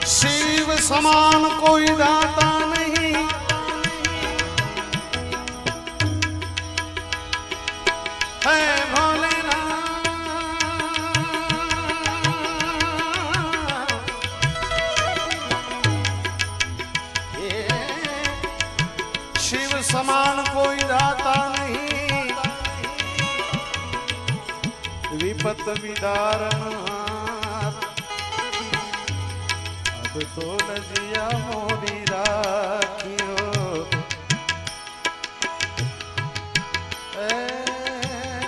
शिव समान कोई दाता नहीं, है भोलेनाथ। शिव समान कोई दाता नहीं, विपत विदारण तो लजिया मोरी राखियो,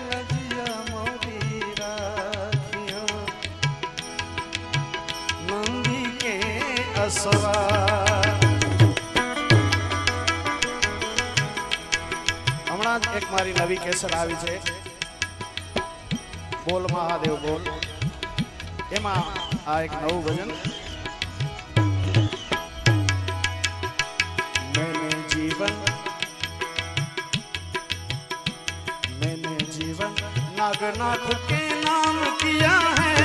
लजिया मोरी राखियो, नंदी के असवार। हमણાં જ એક મારી નવી કેસર આવી છે, બોલ મહાદેવ બોલ, એમાં આ એક નવું ભજન। मैंने जीवन नागनाथ के नाम किया है,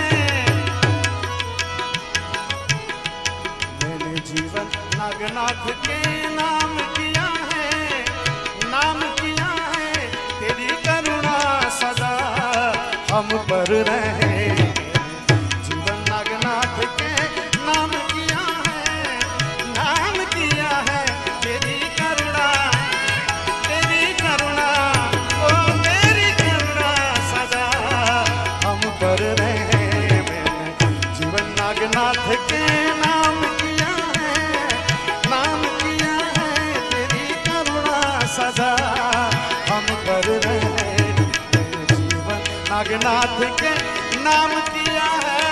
मैंने जीवन नागनाथ के नाम किया है, नाम किया है। तेरी करुणा सदा हम पर रहे, जीवन नागनाथ के नाम किया है, नाम किया है। तेरी करुणा ओ तेरी करुणा सदा हम पर रहे। मैंने जीवन नागनाथ के नाम किया है, नाम किया है। तेरी करुणा सदा हम पर रहे, जीवन नागनाथ के नाम किया है।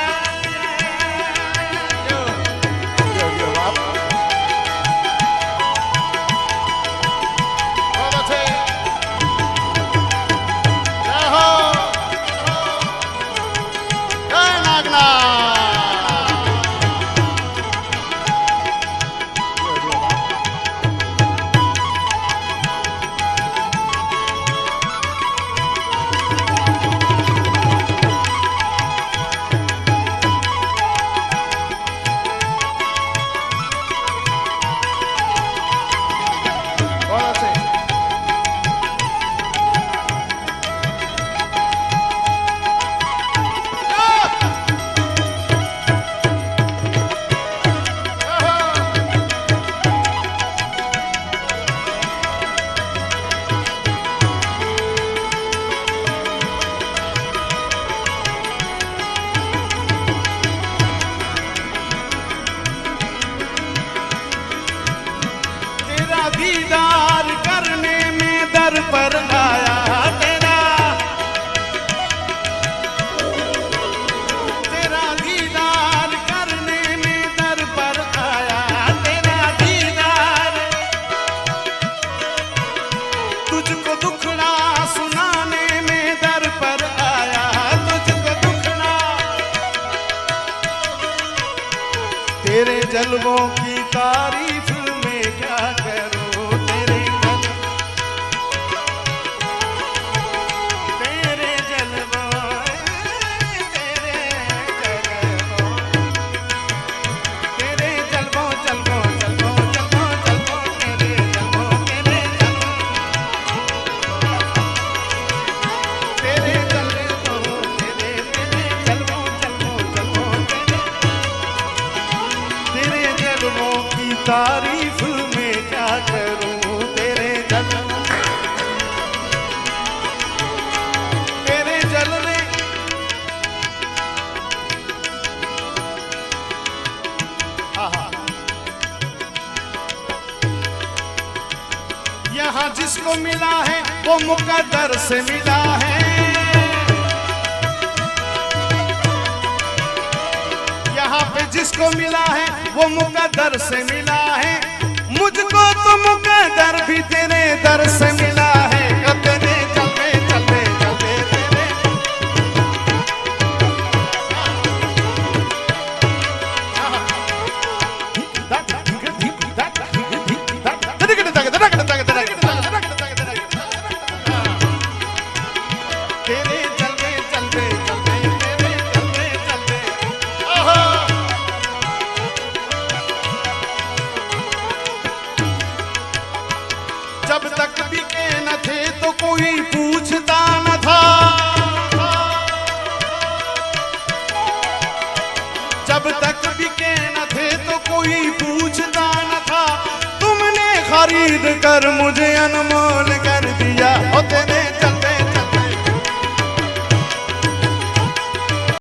दीदार करने में दर पर आया तेरा, तेरा दीदार करने में दर पर आया, तेरा दीदार। तुझको दुखड़ा सुनाने में दर पर आया, तुझको दुखड़ा। तेरे जलवों की तारीफ में क्या करूं, तारीफ में क्या करूं। तेरे जन्म तेरे जलने, यहाँ जिसको मिला है वो मुकद्दर से मिला है, यहाँ पे जिसको मिला है वो मुकद्दर से मिला है। मुझको तो मुकद्दर भी तेरे दर से मिला है। तेरे चलते चलते चलते तेरे न थे तो कोई पूछता न था, जब तक बिके न थे तो कोई पूछता न था। तुमने खरीद कर मुझे